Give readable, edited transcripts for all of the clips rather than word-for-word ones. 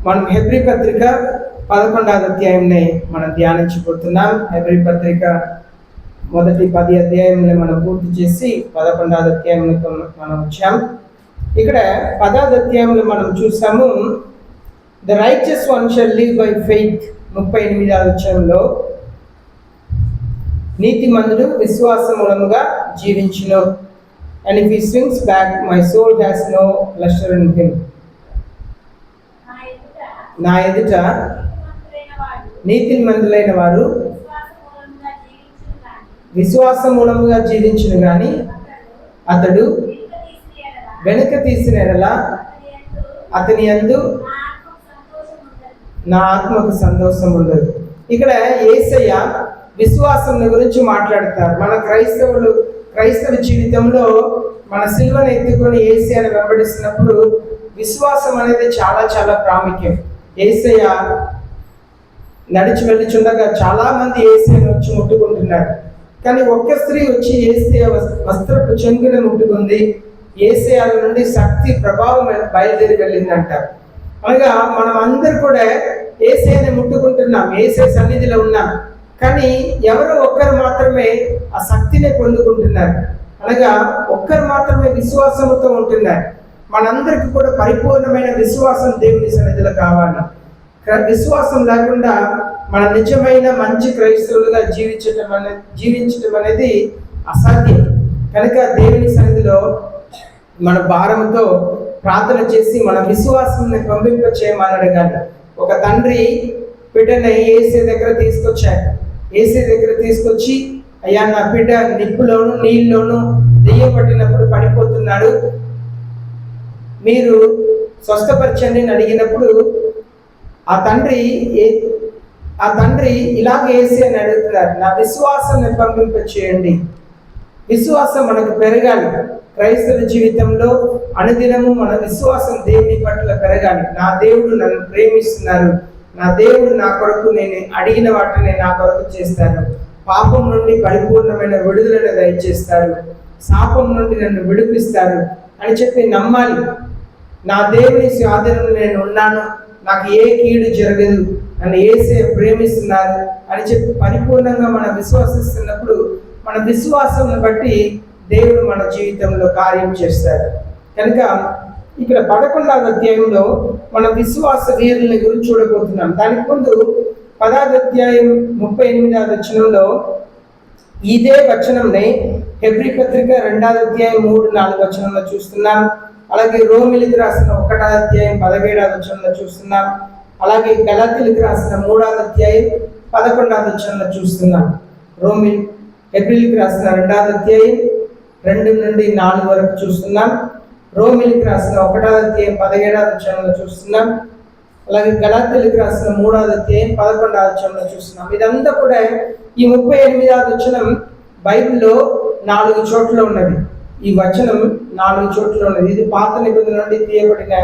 మనం హెబ్రీ పత్రిక 11వ అధ్యాయంని మనం ధ్యానించబోతున్నాం. హెబ్రీ పత్రిక మొదటి 10 అధ్యాయంలో మనం పూర్తి చేసి 11వ అధ్యాయంలో మనం వచ్చాం. ఇక్కడ 10వ అధ్యాయంలో మనం చూసాము, the righteous one shall live by faith. 38వ అధ్యాయంలో నీతిమంతుడు విశ్వాస మూలముగా జీవించును. And if he swings back, my soul has no pleasure in him. నా ఎదుట నీతిమంతులైన వారు విశ్వాస మూలముగా జీవించును గాని అతడు వెనుక తీసిన ఎడల అతని యందు నా ఆత్మకు సంతోషం ఉండదు. ఇక్కడ యేసయ్య విశ్వాసం గురించి మాట్లాడతారు. మన క్రైస్తవ జీవితంలో మన సిలువను ఎత్తుకొని యేసయ్యను వెంబడిస్తున్నప్పుడు విశ్వాసం అనేది చాలా చాలా ప్రాముఖ్యం. యేసయ్య నడిచి వెళ్ళిచుండగా చాలా మంది యేసయ్యను వచ్చి ముట్టుకుంటున్నారు. కానీ ఒక్క స్త్రీ వచ్చి యేసయ్య వస్త్రపు చెంగును ముట్టుకుంది. యేసయ్య నుండి శక్తి ప్రభావం బయలుదేరి వెళ్ళిందంట. అనగా మనం అందరూ కూడా యేసయ్యని ముట్టుకుంటున్నాం, యేసయ్య సన్నిధిలో ఉన్నాం. కానీ ఎవరో ఒక్కరు మాత్రమే ఆ శక్తిని పొందుకుంటున్నారు. అనగా ఒక్కరు మాత్రమే విశ్వాసంతో ఉంటున్నారు. మనందరికీ కూడా పరిపూర్ణమైన విశ్వాసం దేవుని సన్నిధిలో కావాలి. విశ్వాసం లేకుండా మన నిజమైన మంచి క్రైస్తవులుగా జీవించటం అనేది అసాధ్యం. కనుక దేవుని సన్నిధిలో మన భారంతో ప్రార్థన చేసి మన విశ్వాసాన్ని పంపింప చేయమని అడగాలి. ఒక తండ్రి బిడ్డని యేసయ్య దగ్గర తీసుకొచ్చాడు. యేసయ్య దగ్గర తీసుకొచ్చి, అయ్యా నా బిడ్డ నిప్పులోను నీళ్ళలోను దెయ్యం పట్టినప్పుడు పడిపోతున్నాడు, మీరు స్వస్థపరచండి అని అడిగినప్పుడు ఆ తండ్రి ఇలాగ యేసయ్యని అడుగుతున్నారు, నా విశ్వాసాన్ని పంపింప చేయండి. విశ్వాసం మనకు పెరగాలి. క్రైస్తవ జీవితంలో అనుదినము మన విశ్వాసం దేవుని పట్ల పెరగాలి. నా దేవుడు నన్ను ప్రేమిస్తున్నారు, నా దేవుడు నా కొరకు నేను అడిగిన వాటిని నా కొరకు చేస్తాను, పాపం నుండి పరిపూర్ణమైన విడుదలను దయచేస్తారు, శాపం నుండి నన్ను విడిపిస్తారు అని చెప్పి నమ్మాలి. నా దేవుని స్వాధీనంలో నేను ఉన్నాను, నాకు ఏ కీడు జరగదు, నన్ను యేసయ్య ప్రేమిస్తున్నారు అని చెప్పి పరిపూర్ణంగా మనం విశ్వసిస్తున్నప్పుడు మన విశ్వాసం బట్టి దేవుడు మన జీవితంలో కార్యం చేస్తాడు. కనుక ఇక్కడ 11వ అధ్యాయంలో మన విశ్వాస వీరుల గురించి చూడబోతున్నాం. దానికి ముందు 10వ అధ్యాయం 38వ వచనంలో ఇదే వచనంని హెబ్రీ పత్రిక 2వ అధ్యాయం 3-4 వచనంలో చూస్తున్నాం. అలాగే రోమిలికి రాసిన 1వ అధ్యాయం 17వ వచనంలో చూస్తున్నాం. అలాగే గలాతీయులకు రాసిన 3వ అధ్యాయం 11వ వచనంలో చూస్తున్నాం. హెబ్రీలకు రాసిన 2వ అధ్యాయం 2-4 వరకు చూస్తున్నాం. రోమిలికి రాసిన 1వ అధ్యాయం 17వ వచనంలో చూస్తున్నాం. అలాగే గలాతీయులకు రాసిన 3వ అధ్యాయం 11వ వచనంలో చూస్తున్నాం. ఇదంతా కూడా ఈ 38వ వచనం బైబిల్లో 4 చోట్ల ఉన్నది. ఈ వచనం 4 చోట్ల ఉన్నది. ఇది పాత నిబంధన నుండి తీయబడిన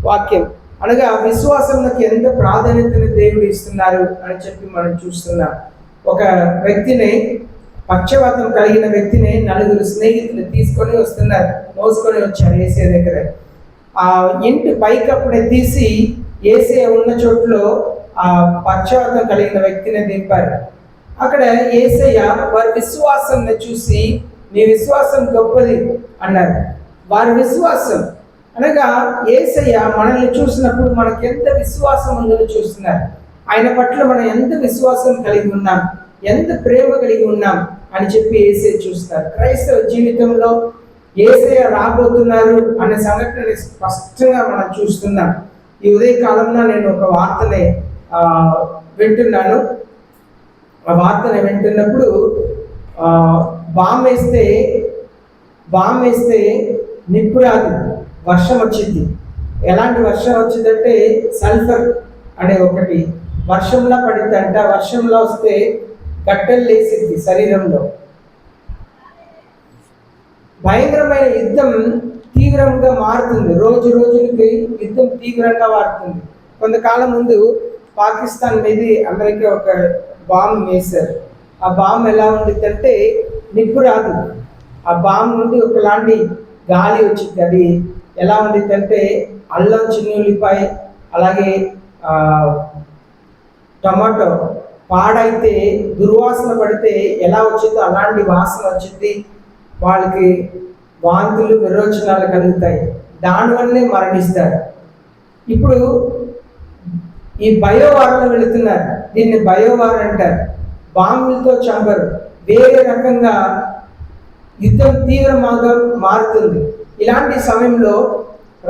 వాక్యం. అనగా విశ్వాసంలోకి ఎంత ప్రాధాన్యతను దేవుడు ఇస్తున్నారు అని చెప్పి మనం చూస్తున్నాం. ఒక వ్యక్తిని, పక్షవాతం కలిగిన వ్యక్తిని 4 స్నేహితులు తీసుకొని వస్తున్నారు, మోసుకొని వచ్చారు యేసయ్య దగ్గర. ఆ ఇంటి పైకప్పుడే తీసి యేసయ్య ఉన్న చోట్లో ఆ పక్షవాతం కలిగిన వ్యక్తిని దింపారు. అక్కడ యేసయ్య వారి విశ్వాసాన్ని చూసి, నీ విశ్వాసం గొప్పది అన్నారు. వారి విశ్వాసం అనగా యేసయ్య మనల్ని చూసినప్పుడు మనకి ఎంత విశ్వాసం ఉందో చూస్తున్నారు. ఆయన పట్ల మనం ఎంత విశ్వాసం కలిగి ఉన్నాం, ఎంత ప్రేమ కలిగి ఉన్నాం అని చెప్పి యేసయ్య చూస్తారు. క్రైస్తవ జీవితంలో యేసయ్య రాబోతున్నారు అనే సంఘటనని స్పష్టంగా మనం చూస్తున్నాం. ఈ ఉదయకాలంలో నేను ఒక వార్తని వింటున్నాను. ఆ వార్తని వింటున్నప్పుడు బాంబు వేస్తే నిప్పు రాదు, వర్షం వచ్చింది. ఎలాంటి వర్షం వచ్చిందంటే సల్ఫర్ అనే ఒకటి వర్షంలో పడిందంట. వర్షంలో వస్తే గట్టెలు లేసింది శరీరంలో. భయంకరమైన యుద్ధం తీవ్రంగా మారుతుంది. రోజు రోజులకి యుద్ధం తీవ్రంగా మారుతుంది. కొంతకాలం ముందు పాకిస్తాన్ మీద అమెరికా ఒక బాంబు వేశారు. ఆ బాంబు ఎలా ఉండిద్దంటే నిప్పు రాదు, ఆ బాంబు నుండి ఒకలాంటి గాలి వచ్చింది. అది ఎలా ఉండిద్దంటే అల్లం, చిన్నుల్లిపాయ, అలాగే టమాటో పాడైతే దుర్వాసన పడితే ఎలా వచ్చిందో అలాంటి వాసన వచ్చింది, వాళ్ళకి వాంతులు విరోచనాలు కలుగుతాయి, దానివల్లే మరణిస్తారు. ఇప్పుడు ఈ బయోవార్లో వెళుతున్నారు, దీన్ని బయోవార్ అంటారు. బాంబులతో చంపరు, వేరే రకంగా యుద్ధం తీవ్రంగా మారుతుంది. ఇలాంటి సమయంలో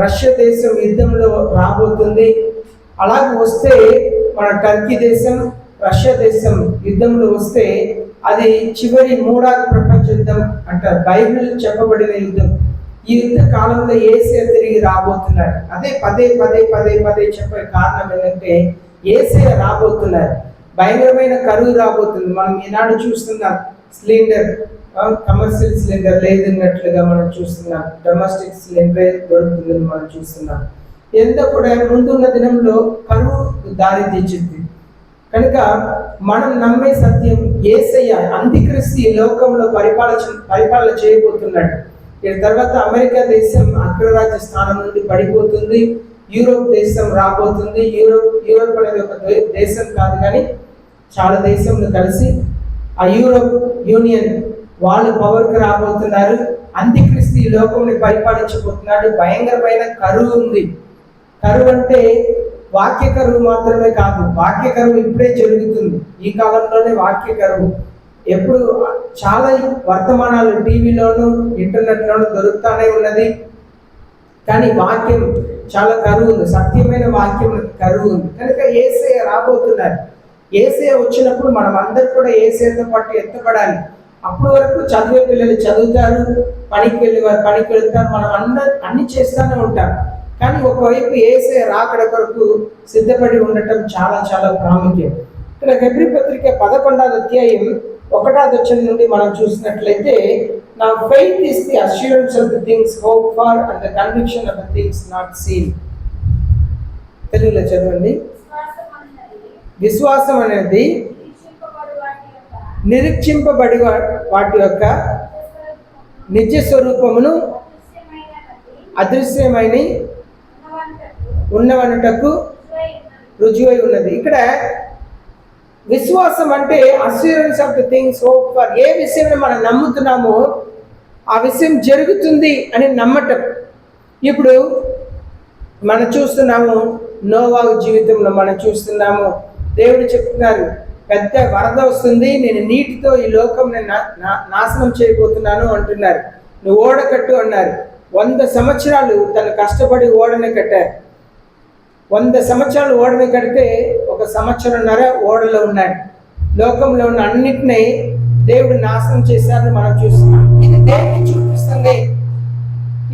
రష్యా దేశం యుద్ధంలో రాబోతుంది. అలాగే వస్తే మన టర్కీ దేశం రష్యా దేశం యుద్ధంలో వస్తే అది చివరి మూడవ ప్రపంచ యుద్ధం అంటారు. బైబిల్ చెప్పబడిన యుద్ధం. ఈ యుద్ధ కాలంలో యేసయ్య తిరిగి రాబోతున్నారు. అదే పదే పదే పదే పదే చెప్పే కారణం ఏంటంటే యేసయ్య రాబోతున్నారు. భయంకరమైన కరువు రాబోతుంది. మనం ఈనాడు చూస్తున్నాం, సిలిండర్ కమర్షియల్ సిలిండర్ లేదన్నట్లుగా మనం చూస్తున్నాం, డొమెస్టిక్ సిలిండర్ దొరుకుతుందని మనం చూస్తున్నాం. ఎంత కూడా ముందున్న దినంలో కరువు దారి తీర్చింది. కనుక మనం నమ్మే సత్యం యేసయ్య అంత్యక్రీస్తు ఈ లోకంలో పరిపాలన చేయబోతున్నాడు. దీని తర్వాత అమెరికా దేశం అగ్రరాజ్య స్థానం నుండి పడిపోతుంది, యూరోప్ దేశం రాబోతుంది. యూరోప్ అనేది ఒక దేశం కాదు, కానీ చాలా దేశంలో కలిసి ఆ యూరోప్ యూనియన్ వాళ్ళు పవర్కి రాబోతున్నారు. అంత్యక్రీస్తు ఈ లోకంని పరిపాలించబోతున్నాడు. భయంకరమైన కరువు ఉంది. కరువు అంటే వాక్య కరువు మాత్రమే కాదు, వాక్య కరువు ఇప్పుడే జరుగుతుంది. ఈ కాలంలోనే వాక్య కరువు. ఎప్పుడు చాలా వర్తమానాలు టీవీలోను ఇంటర్నెట్లోను దొరుకుతానే ఉన్నది, కానీ వాక్యం చాలా కరువు ఉంది. సత్యమైన వాక్యం కరువు ఉంది. కనుక యేసయ్య రాబోతున్నారు. యేసయ్య వచ్చినప్పుడు మనం అందరూ కూడా యేసయ్యతో పాటు ఎత్తపడాలి. అప్పటి వరకు చదివే పిల్లలు చదువుతారు, పనికి వెళ్ళి వారు పనికి వెళ్తారు, మనం అన్ని చేస్తూనే ఉంటాం. కానీ ఒకవైపు యేసయ్య రాకడ కొరకు సిద్ధపడి ఉండటం చాలా చాలా ప్రాముఖ్యం. ఇక్కడ హెబ్రీ పత్రిక 11వ అధ్యాయం 1వ వచనం నుండి మనం చూసినట్లయితే, నా faith is the assurance of the things hope for and the conviction of the things not seen. తెలుగులో చదవండి. విశ్వాసం అనేది నిరీక్షింపబడి వాటి యొక్క నిజ స్వరూపమును అదృశ్యమైన ఉన్నవనుటకు రుజువై ఉన్నది. ఇక్కడ విశ్వాసం అంటే assurance of the things hope for. ఏ విషయం మనం నమ్ముతున్నామో ఆ విషయం జరుగుతుంది అని నమ్మటం. ఇప్పుడు మనం చూస్తున్నాము నోవాహు జీవితంలో మనం చూస్తున్నాము, దేవుడు చెప్తున్నారు పెద్ద వరద వస్తుంది, నేను నీటితో ఈ లోకం నాశనం చేయబోతున్నాను అంటున్నారు. నువ్వు ఓడ కట్టు అన్నారు. 100 సంవత్సరాలు తను కష్టపడి ఓడని కట్టారు. 100 సంవత్సరాలు ఓడని కడితే 1 సంవత్సరంన్నర ఓడలో ఉన్నాడు. లోకంలో ఉన్న అన్నిటినీ దేవుడు నాశనం చేశారని మనం చూస్తున్నాం. ఇది దేన్ని చూపిస్తుంది?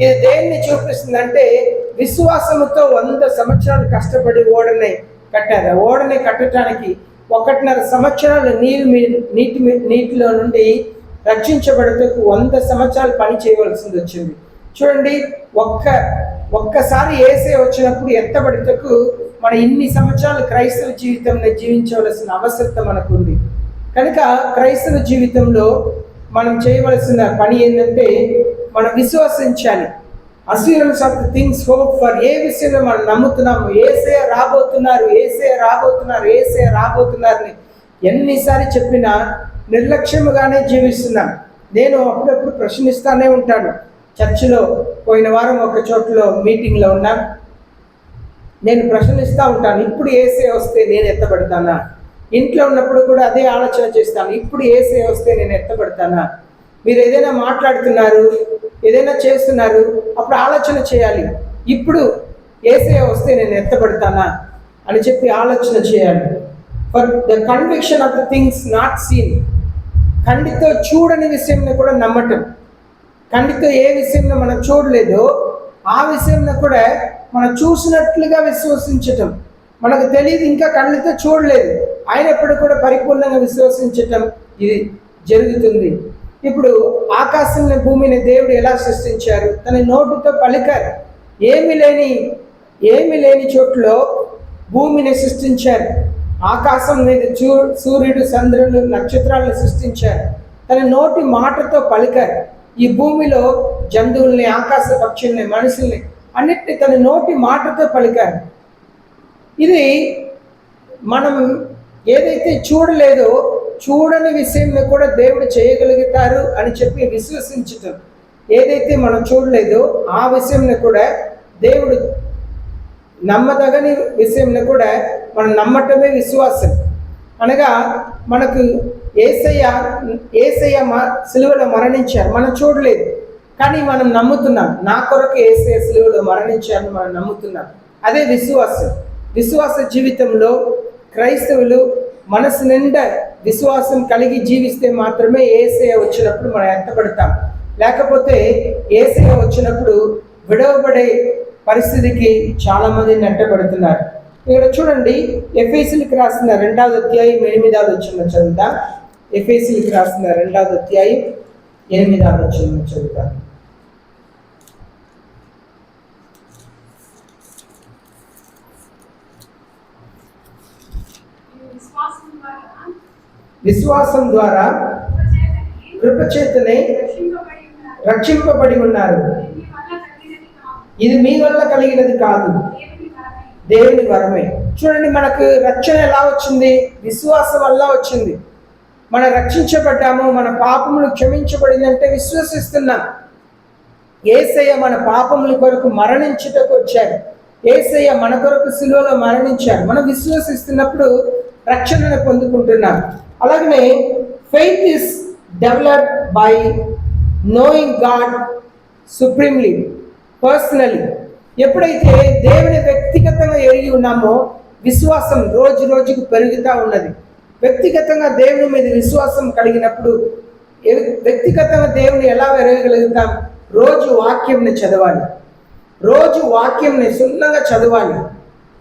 ఇది దేన్ని చూపిస్తుంది అంటే విశ్వాసంతో 100 సంవత్సరాలు కష్టపడి ఓడని కట్టారు. ఓడని కట్టడానికి 1.5 సంవత్సరాలు నీటిలో నుండి రక్షించబడుతూ 100 సంవత్సరాలు పని చేయవలసింది వచ్చింది. చూడండి, ఒక్కసారి యేసయ్య వచ్చినప్పుడు ఎత్తబడితకు మన ఇన్ని సంవత్సరాలు క్రైస్తవ జీవితంలో జీవించవలసిన అవసరత మనకుంది. కనుక క్రైస్తవ జీవితంలో మనం చేయవలసిన పని ఏంటంటే మనం విశ్వసించాలి. Assurance of the things hope for. ఏ విషయంలో మనం నమ్ముతున్నాము, యేసయ్య రాబోతున్నారు, యేసయ్య రాబోతున్నారు, యేసయ్య రాబోతున్నారని ఎన్నిసార్లు చెప్పినా నిర్లక్ష్యముగానే జీవిస్తున్నాం. నేను అప్పుడప్పుడు ప్రశ్నిస్తూనే ఉంటాను. చర్చిలో పోయిన వారం ఒక చోట్లో మీటింగ్లో ఉన్నాం. నేను ప్రశ్నిస్తూ ఉంటాను, ఇప్పుడు యేసయ్య వస్తే నేను ఎత్తబడతానా? ఇంట్లో ఉన్నప్పుడు కూడా అదే ఆలోచన చేస్తాను, ఇప్పుడు యేసయ్య వస్తే నేను ఎత్తబడతానా? మీరు ఏదైనా మాట్లాడుతున్నారు, ఏదైనా చేస్తున్నారు, అప్పుడు ఆలోచన చేయాలి, ఇప్పుడు యేసయ్య వస్తే నేను ఎత్తబడతానా అని చెప్పి ఆలోచన చేయాలి. For the conviction of the things not seen. కంటితో చూడని విషయంలో కూడా నమ్మటం. కంటితో ఏ విషయంలో మనం చూడలేదో ఆ విషయంలో కూడా మనం చూసినట్లుగా విశ్వసించటం. మనకు తెలియదు, ఇంకా కళ్ళతో చూడలేదు, అయినప్పుడు కూడా పరిపూర్ణంగా విశ్వసించటం ఇది జరుగుతుంది. ఇప్పుడు ఆకాశంలో భూమిని దేవుడు ఎలా సృష్టించారు? తన నోటితో పలికారు. ఏమి లేని చోట్లో భూమిని సృష్టించారు. ఆకాశం మీద సూర్యుడు, చంద్రుడు, నక్షత్రాలను సృష్టించారు. తన నోటి మాటతో పలికారు. ఈ భూమిలో జంతువుల్ని, ఆకాశ పక్షుల్ని, మనుషుల్ని అన్నిటిని తన నోటి మాటతో పలికారు. ఇది మనం ఏదైతే చూడలేదో చూడని విషయంలో కూడా దేవుడు చేయగలుగుతారు అని చెప్పి విశ్వసించటం. ఏదైతే మనం చూడలేదో ఆ విషయంలో కూడా దేవుడు నమ్మదగని విషయంలో కూడా మనం నమ్మటమే విశ్వాసం. అనగా మనకు యేసయ్య సిలువలో మరణించారు, మనం చూడలేదు కానీ మనం నమ్ముతున్నాం. నా కొరకు యేసయ్య సిలువలో మరణించారని మనం నమ్ముతున్నాం. అదే విశ్వాసం. విశ్వాస జీవితంలో క్రైస్తవులు మనసు నిండా విశ్వాసం కలిగి జీవిస్తే మాత్రమే యేసయ్య వచ్చినప్పుడు మనం ఎత్తపడతాం. లేకపోతే యేసయ్య వచ్చినప్పుడు విడవబడే పరిస్థితికి చాలామంది నెట్టబడుతున్నారు. ఇక్కడ చూడండి, ఎఫెసీయులకు రాసిన 2వ అధ్యాయం 8వ వచనం చదువుతాం. ఎఫెసీయులకు రాసిన 2వ అధ్యాయం 8వ వచనం చదువుతాం. విశ్వాసం ద్వారా కృపచేతనే రక్షింపబడి ఉన్నారు. ఇది మీ వల్ల కలిగినది కాదు, దేవుని వరమే. చూడండి, మనకు రక్షణ ఎలా వచ్చింది? విశ్వాసం వల్ల వచ్చింది. మనం రక్షించబడ్డాము, మన పాపములు క్షమించబడిందంటే విశ్వసిస్తున్నాం. యేసయ్య మన పాపముల కొరకు మరణించుటకు వచ్చారు. యేసయ్య మన కొరకు సిలువలో మరణించారు. మనం విశ్వసిస్తున్నప్పుడు రక్షణను పొందుకుంటున్నాం. అలాగనే faith is developed by knowing God supremely, personally. ఎప్పుడైతే దేవుని వ్యక్తిగతంగా ఎరిగి ఉన్నామో విశ్వాసం రోజు రోజుకు పెరుగుతూ ఉన్నది. వ్యక్తిగతంగా దేవుని మీద విశ్వాసం కలిగినప్పుడు వ్యక్తిగతంగా దేవుని ఎలా ఎరగగలుగుతాం? రోజు వాక్యంని చదవాలి, రోజు వాక్యంని సున్నంగా చదవాలి.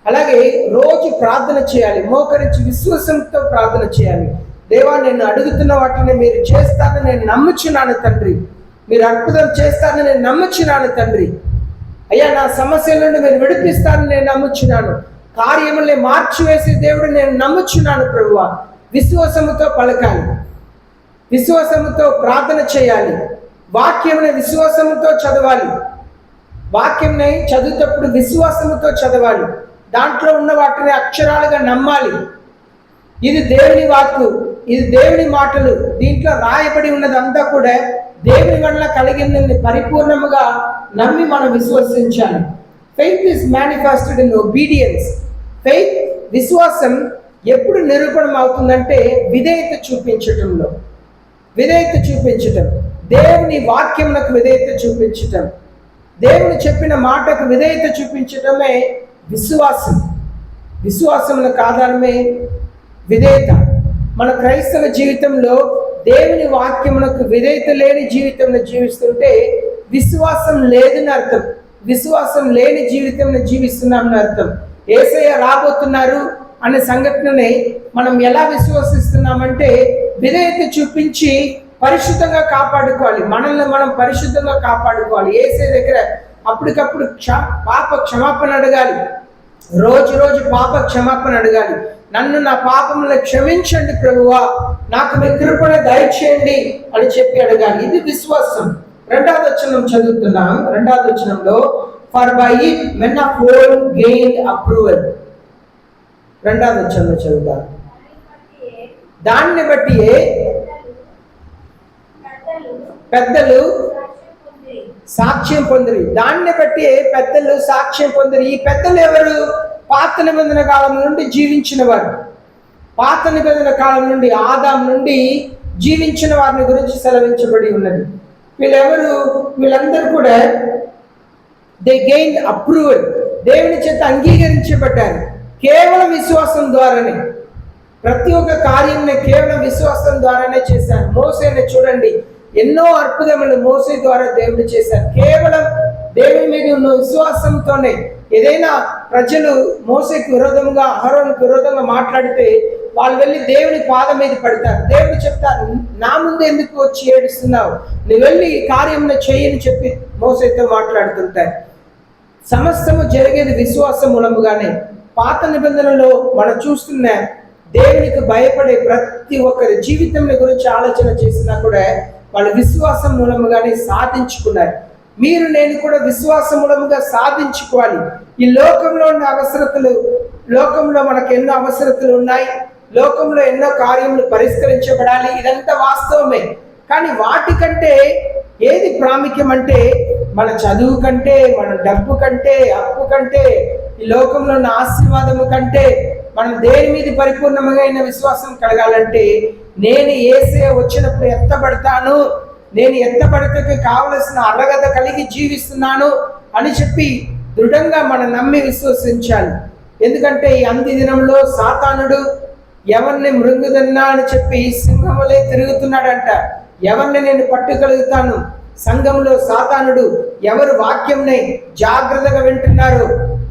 అలాగే రోజు ప్రార్థన చేయాలి, మోకరించి విశ్వాసంతో ప్రార్థన చేయాలి. దేవా, నేను అడుగుతున్న వాటిని మీరు చేస్తానని నేను నమ్ముచున్నాను తండ్రి. మీరు అద్భుతం చేస్తానని నేను నమ్ముచున్నాను తండ్రి. అయ్యా, నా సమస్యల నుండి మీరు విడిపిస్తానని నేను నమ్ముచున్నాను. కార్యముల్ని మార్చివేసే దేవుడు నేను నమ్ముచున్నాను ప్రభువా. విశ్వాసముతో పలకాలి, విశ్వాసముతో ప్రార్థన చేయాలి, వాక్యంని విశ్వాసముతో చదవాలి. వాక్యంని చదువుతప్పుడు విశ్వాసముతో చదవాలి. దాంట్లో ఉన్న వాటిని అక్షరాలుగా నమ్మాలి. ఇది దేవుని వాక్కు, ఇది దేవుని మాటలు. దీంట్లో రాయబడి ఉన్నదంతా కూడా దేవుని వల్ల కలిగిందని పరిపూర్ణముగా నమ్మి మనం విశ్వసించాలి. Faith is manifested in obedience. Faith, విశ్వాసం ఎప్పుడు నిరూపణం అవుతుందంటే విధేయత చూపించటంలో. విధేయత చూపించటం, దేవుని వాక్యమునకు విధేయత చూపించటం, దేవుని చెప్పిన మాటకు విధేయత చూపించటమే విశ్వాసం. విశ్వాసములకు ఆధారమే విధేయత. మన క్రైస్తవ జీవితంలో దేవుని వాక్యమునకు విధేయత లేని జీవితంలో జీవిస్తుంటే విశ్వాసం లేదని అర్థం. విశ్వాసం లేని జీవితంలో జీవిస్తున్నామని అర్థం. యేసయ్య రాబోతున్నారు అనే సంఘటనని మనం ఎలా విశ్వసిస్తున్నామంటే విధేయత చూపించి పరిశుద్ధంగా కాపాడుకోవాలి. మనల్ని మనం పరిశుద్ధంగా కాపాడుకోవాలి. యేసయ్య దగ్గర అప్పటికప్పుడు పాప క్షమాపణ అడగాలి. రోజు రోజు పాప క్షమాపణ అడగాలి. నన్ను నా పాపములను క్షమించండి ప్రభువా, నాకు మీ కృపను దయచేయండి అని చెప్పి అడగాలి. ఇది విశ్వాసం. 2వ వచనం చదువుతున్నాం. 2వ వచనంలో for by it men of old gained approval. 2వ వచనంలో చదువుతాం. దాన్ని బట్టి పెద్దలు సాక్ష్యం పొందిరి. దాన్ని బట్టి పెద్దలు సాక్ష్యం పొందిరి. ఈ పెద్దలు ఎవరు? పాత నిబంధన కాలం నుండి జీవించిన వారు. పాత నిబంధన కాలం నుండి, ఆదాం నుండి జీవించిన వారిని గురించి సెలవించబడి ఉన్నది. వీళ్ళెవరు? వీళ్ళందరూ కూడా దే గెయిన్ అప్రూవల్, దేవుని చేత అంగీకరించబడ్డారు కేవలం విశ్వాసం ద్వారానే. ప్రతి ఒక్క కార్యంని కేవలం విశ్వాసం ద్వారానే చేశారు. మోసేని చూడండి, ఎన్నో అద్భుతములు మోసే ద్వారా దేవుడు చేశారు. కేవలం దేవుని మీద ఉన్న విశ్వాసంతోనే. ఏదైనా ప్రజలు మోసేకి విరోధంగా, అహరోనుకు విరోధంగా మాట్లాడితే వాళ్ళు వెళ్ళి దేవుని పాదం మీద పడతారు. దేవుడు చెప్తారు, నా ముందు ఎందుకు వచ్చి ఏడుస్తున్నావు, నువ్వు వెళ్ళి ఈ కార్యంలో చేయని చెప్పి మోసేతో మాట్లాడుతుంటారు. సమస్తము జరిగేది విశ్వాసం మూలముగానే. పాత నిబంధనలో మనం చూస్తున్న దేవునికి భయపడే ప్రతి ఒక్కరి జీవితం గురించి ఆలోచన చేసినా కూడా వాళ్ళు విశ్వాసం మూలముగానే సాధించుకున్నారు. మీరు నేను కూడా విశ్వాసములముగా సాధించుకోవాలి. ఈ లోకంలో ఉన్న లోకంలో మనకు ఎన్నో అవసరతలు ఉన్నాయి, లోకంలో ఎన్నో కార్యములు పరిష్కరించబడాలి, ఇదంతా వాస్తవమే. కానీ వాటికంటే ఏది ప్రాముఖ్యం అంటే, మన చదువు కంటే, మన డబ్బు కంటే, అప్పు కంటే, ఈ లోకంలో ఉన్న ఆశీర్వాదము కంటే మనం దేని మీద పరిపూర్ణమైన విశ్వాసం కలగాలంటే, నేను యేసే వచ్చినప్పుడు ఎత్తబడతాను, నేను ఎత్తబడతకు కావలసిన అర్హత కలిగి జీవిస్తున్నాను అని చెప్పి దృఢంగా మనం నమ్మి విశ్వసించాలి. ఎందుకంటే ఈ అంత్య దినంలో సాతానుడు ఎవరిని మృంగుదన్నా అని చెప్పి సింహములే తిరుగుతున్నాడంట. ఎవరిని నేను పట్టుగలుగుతాను? సంఘంలో సాతానుడు ఎవరు వాక్యంని జాగ్రత్తగా వింటున్నారు,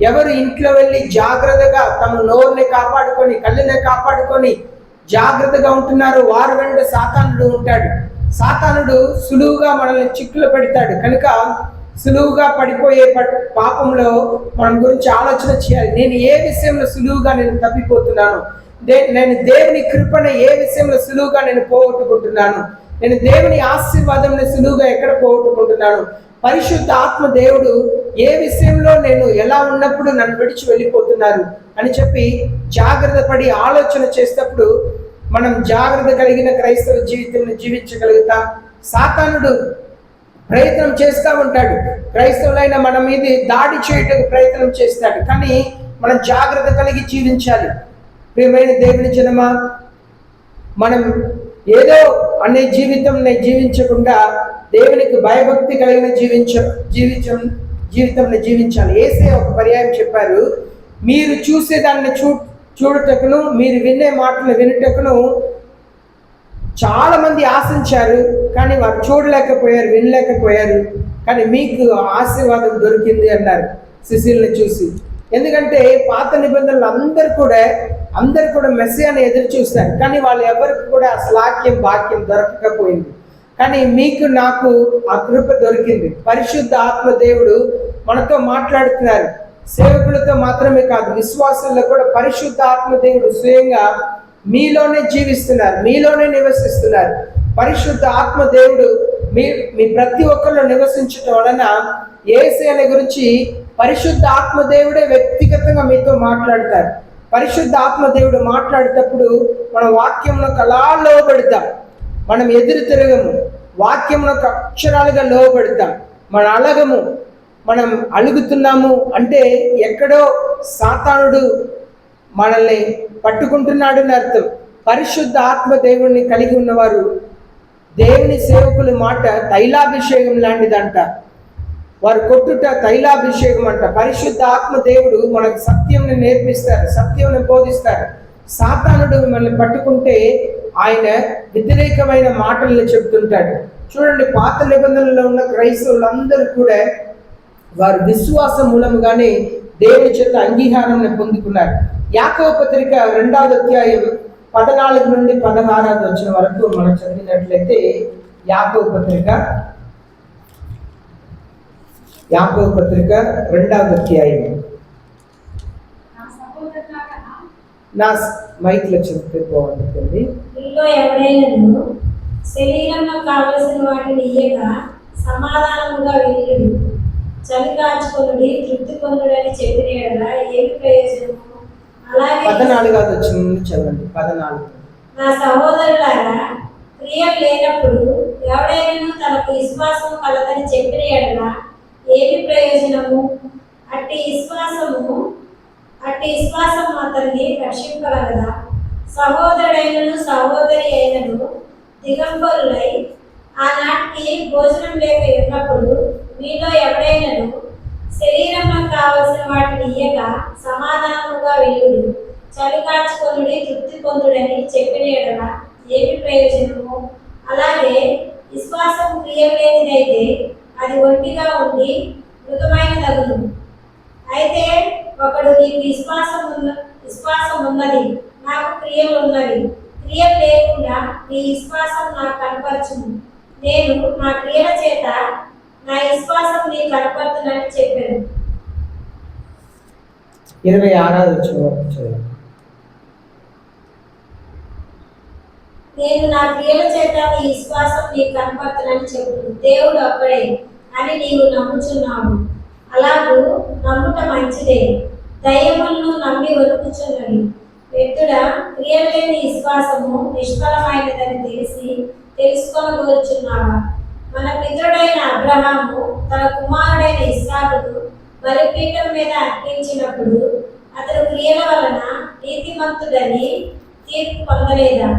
ఎవరు ఇంట్లో వెళ్ళి జాగ్రత్తగా తమ నోరుని కాపాడుకొని, కళ్ళని కాపాడుకొని జాగ్రత్తగా ఉంటున్నారు, వారు వెంట సాతానుడు ఉంటాడు. సాతానుడు సులువుగా మనల్ని చిక్కులు పెడతాడు. కనుక సులువుగా పడిపోయే పాపంలో మనం గురించి ఆలోచన చేయాలి. నేను ఏ విషయంలో సులువుగా నేను తప్పిపోతున్నాను, నేను దేవుని కృపణ ఏ విషయంలో సులువుగా నేను పోగొట్టుకుంటున్నాను, నేను దేవుని ఆశీర్వాదంని సులువుగా ఎక్కడ పోగొట్టుకుంటున్నాను, పరిశుద్ధ ఆత్మ దేవుడు ఏ విషయంలో నేను ఎలా ఉన్నప్పుడు నన్ను విడిచి వెళ్ళిపోతున్నారు అని చెప్పి జాగ్రత్త పడి ఆలోచన చేసేటప్పుడు మనం జాగ్రత్త కలిగిన క్రైస్తవ జీవితాన్ని జీవించగలుగుతాం. సాతానుడు ప్రయత్నం చేస్తూ ఉంటాడు, క్రైస్తవులైన మన మీద దాడి చేయడానికి ప్రయత్నం చేస్తాడు. కానీ మనం జాగ్రత్త కలిగి జీవించాలి. ప్రియమైన దేవుని జనమా, మనం ఏదో అనే జీవితంని జీవించకుండా దేవునికి భయభక్తి కలిగిన జీవితంని జీవించాలి. యేసే ఒక పర్యాయం చెప్పారు, మీరు చూసేదాన్ని చూడుటకును, మీరు వినే మాటలు వినుటకును చాలా మంది ఆశించారు, కానీ వారు చూడలేకపోయారు, వినలేకపోయారు, కానీ మీకు ఆశీర్వాదం దొరికింది అన్నారు శిష్యుల్ని చూసి. ఎందుకంటే పాత నిబంధనలు అందరు కూడా మెస్సియాని ఎదురు చూస్తారు, కానీ వాళ్ళు ఎవరికి కూడా భాగ్యం దొరకకపోయింది. కానీ మీకు నాకు ఆ కృప దొరికింది. పరిశుద్ధ ఆత్మ దేవుడు మనతో మాట్లాడుతున్నారు. సేవకులతో మాత్రమే కాదు, విశ్వాసుల్లో కూడా పరిశుద్ధ ఆత్మ దేవుడు స్వయంగా మీలోనే జీవిస్తున్నారు, మీలోనే నివసిస్తున్నారు. పరిశుద్ధ ఆత్మ దేవుడు మీ ప్రతి ఒక్కరిలో నివసించడం వలన యేసయ్య గురించి పరిశుద్ధ ఆత్మ దేవుడే వ్యక్తిగతంగా మీతో మాట్లాడతారు. పరిశుద్ధ ఆత్మ దేవుడు మాట్లాడేటప్పుడు మన వాక్యంలోకి అలా లోబడతాం, మనం ఎదురు తిరగము, వాక్యంలోకి అక్షరాలుగా లోబడతాం, మన అలగము, మనం అలుగుతున్నాము అంటే ఎక్కడో సాతానుడు మనల్ని పట్టుకుంటున్నాడు అని అర్థం. పరిశుద్ధ ఆత్మ దేవుణ్ణి కలిగి ఉన్నవారు దేవుని సేవకుల మాట తైలాభిషేకం లాంటిదంట, వారు కొట్టుట తైలాభిషేకం అంట. పరిశుద్ధ ఆత్మ దేవుడు మనకు సత్యంని నేర్పిస్తారు, సత్యంని బోధిస్తారు. సాతానుడు మిమ్మల్ని పట్టుకుంటే ఆయన వ్యతిరేకమైన మాటల్ని చెప్తుంటాడు. చూడండి, పాత నిబంధనలో ఉన్న క్రైస్తవులందరూ కూడా వారు విశ్వాసం మూలముగానే దేవుని చేత అంగీకారాన్ని పొందుకున్నారు. యాకోబు పత్రిక 2వ అధ్యాయం 14 నుండి 16 వచ్చిన వరకు మనం చదివినట్లయితే, యాకోబు పత్రిక 2వ అధ్యాయం, నా మైక్లో చెప్తే బాగుంటుంది. శరీరంలో కావలసిన వాటిని ఇయ్యక సమాధానముగా వెళ్ళుడు, చలి కాచుకొనుడి, తృప్తి పొందుడని చెప్పిన యెడల ఏమి ప్రయోజనము? అలాగే 14 వచ్చిన చదవండి. 14. నా సహోదరులారా, క్రియలు లేనప్పుడు ఎవడైనా తనకు విశ్వాసం కలదని చెప్పిన యెడల ఏమి ప్రయోజనము? అట్టి విశ్వాసం అతన్ని రక్షింపగలదా? సహోదరుడైనను సహోదరి అయినను దిగంబరులై ఆనాటికి భోజనం లేక ఉన్నప్పుడు మీలో ఎవడైనను శరీరంలో కావలసిన వాటిని ఇయ్యక సమాధానముగా వెళ్ళుడు, చలి కాచుకొనుడి, తృప్తి పొందుడని చెప్పిన యెడల ఏమి ప్రయోజనము? అలాగే విశ్వాసం క్రియ లేనిదైతే అది ఒంటిగా ఉండి మృతమైనదగును. అయితే ఒకడు నీకు విశ్వాసం ఉన్నది, నాకు క్రియలు ఉన్నవి, క్రియలు లేకుండా నీ విశ్వాసం నాకు కనపరచును, నేను నా క్రియల చేత నా విశ్వాసం నీ కనపడుతుందని చెప్పాను. 26 నేను నా క్రియల చేత నీ విశ్వాసం నీకు కనపడుతుందని చెప్పాను. దేవుడు ఒక్కడే, అని నీవు నమ్ముచున్నావు. అలాగూ నమ్ముట మంచిదే. దయ్యములను నమ్మి వణుకుచున్నవి. వ్యక్తుడా, క్రియలు లేని విశ్వాసము నిష్ఫలమైనదని తెలుసుకొనగోరుచున్నావా? మన పితరుడైన అబ్రహాము తన కుమారుడైన ఇస్సాకును బలిపీఠం మీద అర్పించినప్పుడు అతడు క్రియల వలన నీతిమంతుడని తీర్పు పొందలేదా?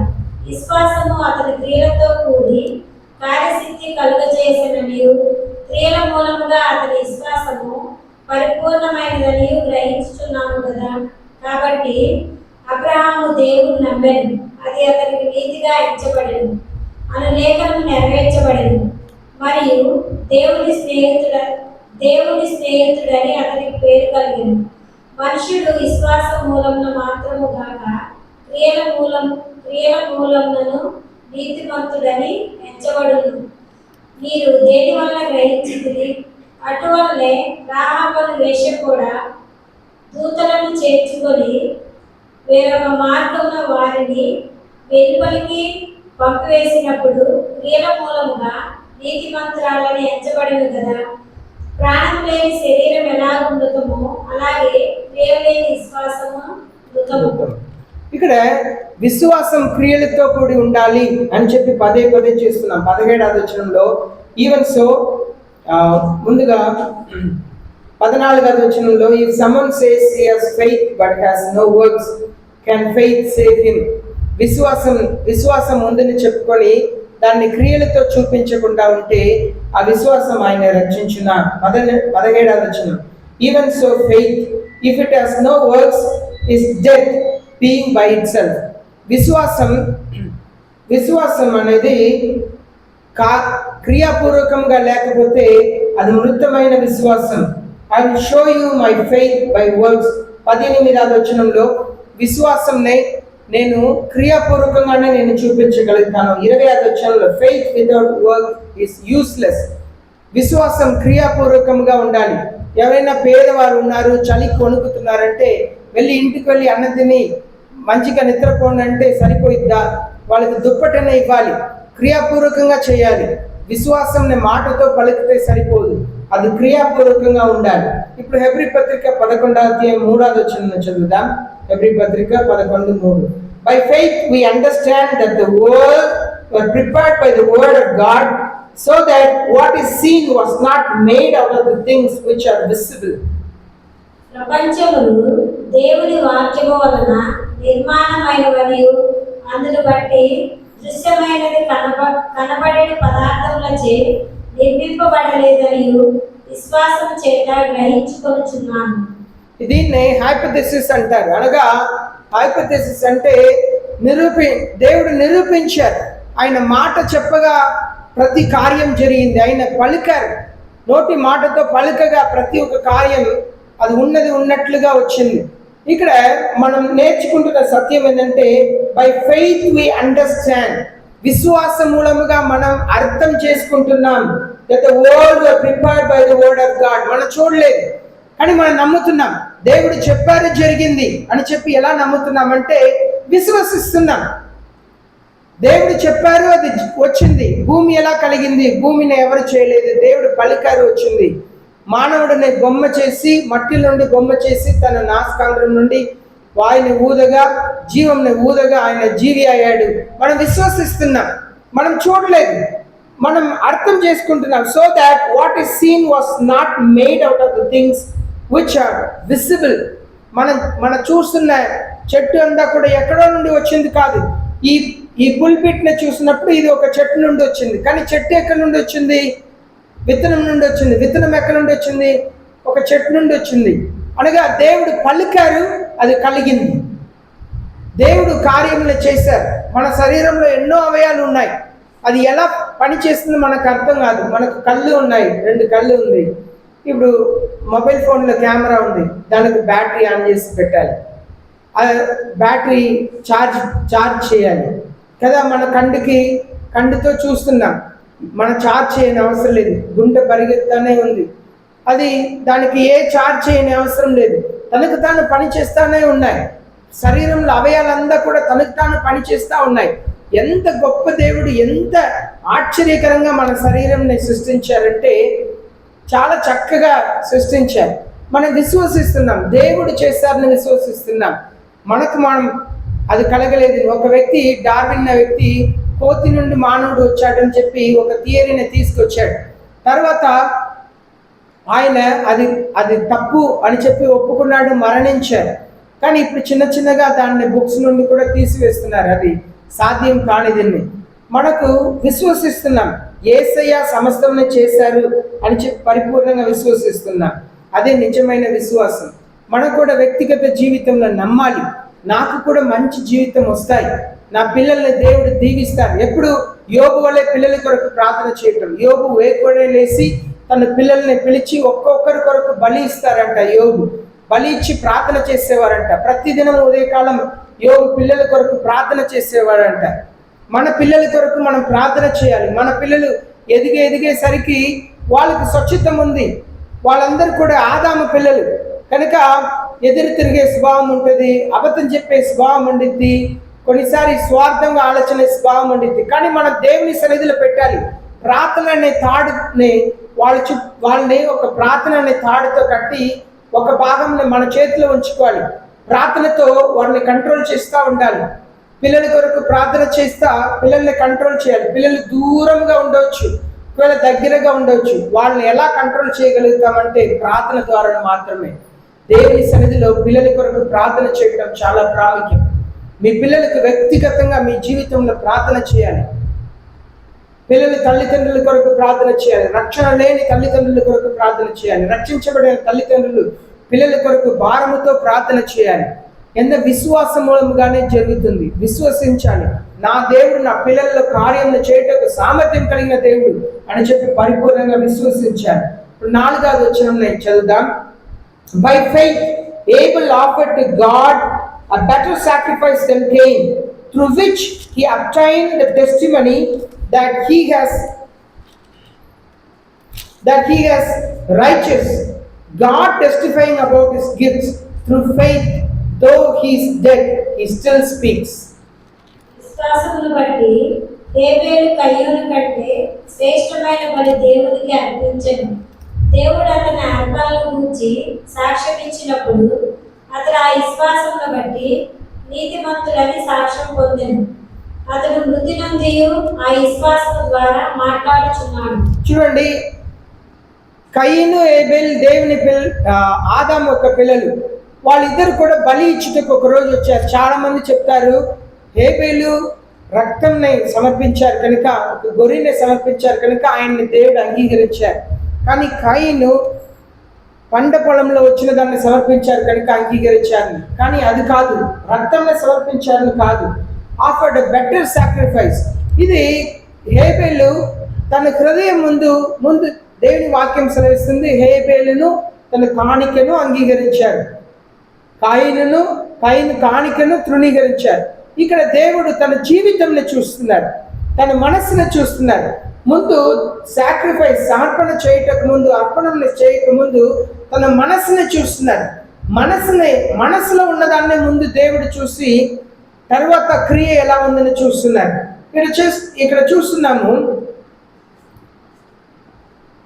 విశ్వాసము అతని క్రియలతో కూడి కార్యసిద్ధి కలుగజేసిననియు, క్రియల మూలముగా అతని విశ్వాసము పరిపూర్ణమైనదని గ్రహించుచున్నాము కదా. కాబట్టి అబ్రహాము దేవుడు నమ్మెను, అది అతనికి నీతిగా ఎంచబడెను అను లేఖనం నెరవేర్చబడెను. మరియు దేవుని స్నేహితుడని అతనికి పేరు కలిగెను. మనుష్యుడు విశ్వాసం మూలమున మాత్రము కాక క్రియల మూలమునను నీతిమంతుడని ఎంచబడును. మీరు దేని వల్ల గ్రహించింది? అటువల్లే రాహాబను వేశ్య కూడా దూతలను చేర్చుకొని వేరొక మార్గమున వారిని వెలుపలికి పంపివేసినప్పుడు క్రియల మూలముగా నీతిమంతురాలని ఎంచబడిను కదా. ప్రాణం లేని శరీరం ఎలా మృతమో అలాగే క్రియ లేని విశ్వాసము మృతము. ఇక్కడ విశ్వాసం క్రియలతో కూడి ఉండాలి అని చెప్పి పదే పదే చేస్తున్నాం. 17వ వచనంలో ఈవెన్ సో ముందుగా 14వ వచనంలో if someone says he has faith but has no works, can faith save him? విశ్వాసం ఉందని చెప్పుకొని దాన్ని క్రియలతో చూపించకుండా ఉంటే ఆ విశ్వాసం ఆయన రక్షించిన. 17వ వచనం even so faith if it has no works is death being by itself. విశ్వాసం అనేది క్రియాపూర్వకంగా లేకపోతే అది మృతమైన విశ్వాసం. I will show you my faith by works. 18వ వచనంలో విశ్వాసంనే నేను క్రియాపూర్వకంగానే నేను చూపించగలుగుతాను. 20వ వచనంలో faith without work is useless. విశ్వాసం క్రియాపూర్వకంగా ఉండాలి. ఎవరైనా పేదవారు ఉన్నారు, చలికి వణుకుతున్నారంటే వెళ్ళి ఇంటికి వెళ్ళి అన్నం తిని మంచిగా నిద్రపోండి అంటే సరిపోయిద్దా? వాళ్ళకి దుప్పటనే ఇవ్వాలి. క్రియాపూర్వకంగా చేయాలి. విశ్వాసంని మాటతో పలికితే సరిపోదు, అది క్రియాపూర్వకంగా ఉండాలి. ఇప్పుడు హెబ్రీ పత్రిక 11వ అధ్యాయం 3వ వచనం చదువుదాం. హెబ్రీ పత్రిక 11:3. By faith we understand that the world was prepared by the word of God, so that what is seen was not made out of the things which are visible. ప్రపంచములు దేవుని వాక్యము వలన నిర్మాణమైనవనియు, అందును బట్టి దృశ్యమైనది కనబడే పదార్థములచే నిర్మింపబడలేదనియు విశ్వాసం చేత గ్రహించుకొనుచున్నాను. దీన్ని హైపోథెసిస్ అంటారు. అనగా హైపోథెసిస్ అంటే దేవుడు నిరూపించారు. ఆయన మాట చెప్పగా ప్రతి కార్యం జరిగింది. ఆయన పలికారు, నోటి మాటతో పలుకగా ప్రతి ఒక్క కార్యం అది ఉన్నది ఉన్నట్లుగా వచ్చింది. ఇక్కడ మనం నేర్చుకుంటున్న సత్యం ఏంటంటే బై ఫెయిత్ వి అండర్స్టాండ్. విశ్వాస మూలముగా మనం అర్థం చేసుకుంటున్నాం. that the world was prepared by the word of God. మనం చూడలేదు కానీ మనం నమ్ముతున్నాం. దేవుడు చెప్పారు జరిగింది అని చెప్పి ఎలా నమ్ముతున్నామంటే విశ్వసిస్తున్నాం. దేవుడు చెప్పారు అది వచ్చింది. భూమి ఎలా కలిగింది? భూమిని ఎవరు చేయలేదు, దేవుడు పలికారు వచ్చింది. మానవుడిని బొమ్మ చేసి మట్టి నుండి బొమ్మ చేసి తన నాసికాగ్రం నుండి వాయుని ఊదగా జీవంని ఊదగా ఆయన జీవి అయ్యాడు. మనం విశ్వసిస్తున్నాం, మనం చూడలేదు, మనం అర్థం చేసుకుంటున్నాం. So that what is seen was not made out of the things which are visible. మనం చూస్తున్న చెట్టు అంతా కూడా ఎక్కడో నుండి వచ్చింది కాదు. ఈ పుల్పిట్ని చూసినప్పుడు ఇది ఒక చెట్టు నుండి వచ్చింది, కానీ చెట్టు ఎక్కడి నుండి వచ్చింది? విత్తనం నుండి వచ్చింది. విత్తనం ఎక్కడి నుండి వచ్చింది? ఒక చెట్టు నుండి వచ్చింది. అనగా దేవుడు పలికారు, అది కలిగింది. దేవుడు కార్యములు చేశారు. మన శరీరంలో ఎన్నో అవయాలు ఉన్నాయి, అది ఎలా పనిచేస్తుందో మనకు అర్థం కాదు. మనకు కళ్ళు ఉన్నాయి, 2 కళ్ళు ఉంది. ఇప్పుడు మొబైల్ ఫోన్లో కెమెరా ఉంది, దానికి బ్యాటరీ ఆన్ చేసి పెట్టాలి, బ్యాటరీ ఛార్జ్ చేయాలి కదా. మన కంటితో చూస్తున్నాం, మనం ఛార్జ్ చేయని అవసరం లేదు, గుండె పరిగెత్తానే ఉంది. అది దానికి ఏ ఛార్జ్ చేయని అవసరం లేదు, తనకు తాను పని చేస్తానే ఉన్నాయి. శరీరంలో అవయాలంతా కూడా తనకు తాను పని చేస్తూ ఉన్నాయి. ఎంత గొప్ప దేవుడు, ఎంత ఆశ్చర్యకరంగా మన శరీరంని సృష్టించారంటే చాలా చక్కగా సృష్టించారు. మనం విశ్వసిస్తున్నాం, దేవుడు చేశారని విశ్వసిస్తున్నాం. మనం అది కలగలేదు. ఒక వ్యక్తి, డార్విన్ అనే వ్యక్తి, కోతి నుండి మానవుడు వచ్చాడని చెప్పి ఒక థియరీని తీసుకొచ్చాడు. తర్వాత ఆయన అది తప్పు అని చెప్పి ఒప్పుకున్నాడు, మరణించారు. కానీ ఇప్పుడు చిన్న చిన్నగా దాన్ని బుక్స్ నుండి కూడా తీసివేస్తున్నారు. అది సాధ్యం కానిదిని మనకు విశ్వసిస్తున్నాం. యేసయ్య సమస్తమే చేశారు అని చెప్పి పరిపూర్ణంగా విశ్వసిస్తున్నాం. అదే నిజమైన విశ్వాసం. మనం కూడా వ్యక్తిగత జీవితంలో నమ్మాలి, నాకు కూడా మంచి జీవితం వస్తాయి, నా పిల్లల్ని దేవుడు దీవిస్తారు. ఎప్పుడు యోబు వలె పిల్లల కొరకు ప్రార్థన చేయటం. యోబు వేకువడే లేచి తన పిల్లల్ని పిలిచి ఒక్కొక్కరి కొరకు బలి ఇస్తారంట. యోబు బలి ఇచ్చి ప్రార్థన చేసేవారంట. ప్రతిదినం ఉదయకాలం యోబు పిల్లల కొరకు ప్రార్థన చేసేవారంట. మన పిల్లల కొరకు మనం ప్రార్థన చేయాలి. మన పిల్లలు ఎదిగేసరికి వాళ్ళకి స్వచ్ఛతం ఉంది. వాళ్ళందరూ కూడా ఆదాము పిల్లలు కనుక ఎదురు తిరిగే స్వభావం ఉంటుంది, అబద్ధం చెప్పే స్వభావం ఉండిద్ది, కొన్నిసారి స్వార్థంగా ఆలోచన స్వభావం ఉండిద్ది. కానీ మనం దేవుని సన్నిధిలో పెట్టాలి. ప్రార్థన అనే తాడుని వాళ్ళని ఒక ప్రార్థన అనే తాడుతో కట్టి ఒక భాగంని మన చేతిలో ఉంచుకోవాలి. ప్రార్థనతో వారిని కంట్రోల్ చేస్తూ ఉండాలి. పిల్లల కొరకు ప్రార్థన చేస్తా పిల్లల్ని కంట్రోల్ చేయాలి. పిల్లలు దూరంగా ఉండవచ్చు, ఒకవేళ దగ్గరగా ఉండవచ్చు. వాళ్ళని ఎలా కంట్రోల్ చేయగలుగుతామంటే ప్రార్థన ద్వారా మాత్రమే. దేవుని సన్నిధిలో పిల్లల కొరకు ప్రార్థన చేయడం చాలా ప్రాముఖ్యం. మీ పిల్లలకు వ్యక్తిగతంగా మీ జీవితంలో ప్రార్థన చేయాలి. పిల్లలు తల్లిదండ్రుల కొరకు ప్రార్థన చేయాలి. రక్షణ లేని తల్లిదండ్రుల కొరకు ప్రార్థన చేయాలి. రక్షించబడిన తల్లిదండ్రులు పిల్లల కొరకు భారముతో ప్రార్థన చేయాలి. ఎంత విశ్వాసం మూలముగానే జరుగుతుంది. విశ్వసించాలి, నా దేవుడు నా పిల్లల్లో కార్యం చేయటకు సామర్థ్యం కలిగిన దేవుడు అని చెప్పి పరిపూర్ణంగా విశ్వసించాలి. ఇప్పుడు 4వ వచనం నేను చదువుదాం. By faith Abel offered to God a better sacrifice than Cain, through which he obtained the testimony that he is righteous, God testifying about his gifts. Through faith, though he is dead, he still speaks. విశ్వాసమును బట్టి హేబేలు కయ్యూను కంటే శ్రేష్టమైన బలి దేవునికి అర్పించెను. దేవుడు అతని అర్పణలను గురించి సాక్ష్యం ఇచ్చినప్పుడు అతడు ఆ విశ్వాసమును బట్టి నీతిమంతుడని సాక్ష్యం పొందెను. అతడు మృతి నుండి ఆ విశ్వాసం ద్వారా మాట్లాడుచున్నాడు. చూడండి, కయీను ఏబేల్ దేవుని ఆదాము యొక్క పిల్లలు. వాళ్ళిద్దరు కూడా బలి ఇచ్చుటకు ఒక రోజు వచ్చారు. చాలా మంది చెప్తారు హేబేలు రక్తంని సమర్పించారు కనుక, ఒక గొర్రెని సమర్పించారు కనుక ఆయన్ని దేవుడు అంగీకరించారు. కానీ కయీను పంట పొలంలో వచ్చిన దాన్ని సమర్పించారు కనుక అంగీకరించారు. కానీ అది కాదు, రక్తంని సమర్పించారని కాదు. Offered a better sacrifice. ఇది హేబేలు తన హృదయం ముందు దేవుని వాక్యం సెలవిస్తుంది. హేబేలును తన కాணிకను అంగీకరించారు, కయీను కాணிకను తృణీకరించారు. ఇక్కడ దేవుడు తన జీవితంలో చూస్తున్నాడు, తన మనస్సును చూస్తున్నాడు. ముందు సాక్రిఫైస్ సమర్పణ చేయటకు ముందు, అర్పణను చేయక ముందు తన మనస్సుని చూస్తున్నాడు. మనసులో ఉన్నదాన్ని ముందు దేవుడు చూసి తర్వాత క్రియ ఎలా ఉందని చూస్తున్నాడు. ఇక్కడ చూస్తున్నాము,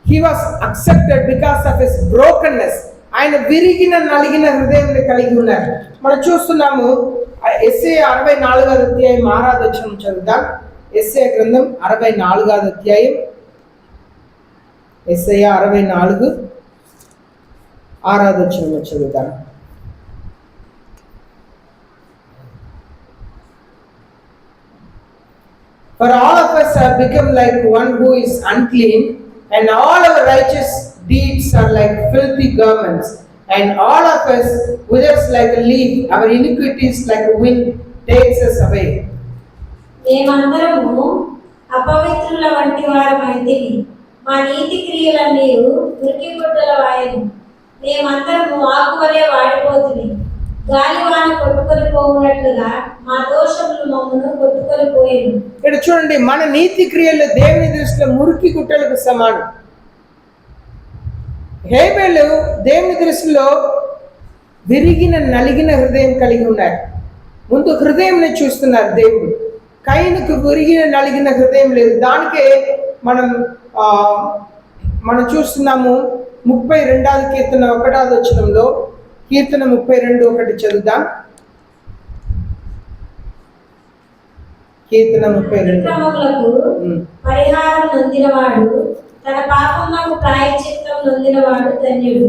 he was accepted because of his brokenness. ఆయన విరిగిన నలిగిన హృదయం కలిగి ఉన్నారు. మనం చూస్తున్నాము యెషయా 64వ అధ్యాయం 6వ వచనం చదువుతాం. యెషయా గ్రంథం 64వ అధ్యాయం, యెషయా 64 6వ వచనం చదువుతాం. For all of us have become like one who is unclean, and all our righteous deeds are like filthy garments, and all of us withers like a leaf, our iniquities like a wind takes us away. మేమందరము అపవిత్రుల వంటి వారమైతిమి, మా నీతి క్రియలన్నీ మురికి గుడ్డల వాయను. మేమందరము ఆకువలే వాడిపోతుంది, గాలివాన కొట్టుకొని పోవునట్లుగా మా దోషములు మమ్మను కొట్టుకొని పోయేను. ఇక్కడ చూడండి, మన నీతి క్రియలు దేవుని దృష్టిలో మురికి గుట్టలకు సమానం. హేబేలు దేవుని దృష్టిలో విరిగిన నలిగిన హృదయం కలిగి ఉన్నారు. ముందు హృదయంని చూస్తున్నారు దేవుడు. కయీనుకు విరిగిన నలిగిన హృదయం లేదు. దానికే మనం చూస్తున్నాము 32వ కీర్తన 1వ వచనంలో, కీర్తన 32:1 చదువుదాం. కీర్తన 32. అతిక్రమములకు పరిహారం నొందినవాడు, తన పాపమునకు ప్రాయశ్చిత్తం నొందినవాడు ధన్యుడు.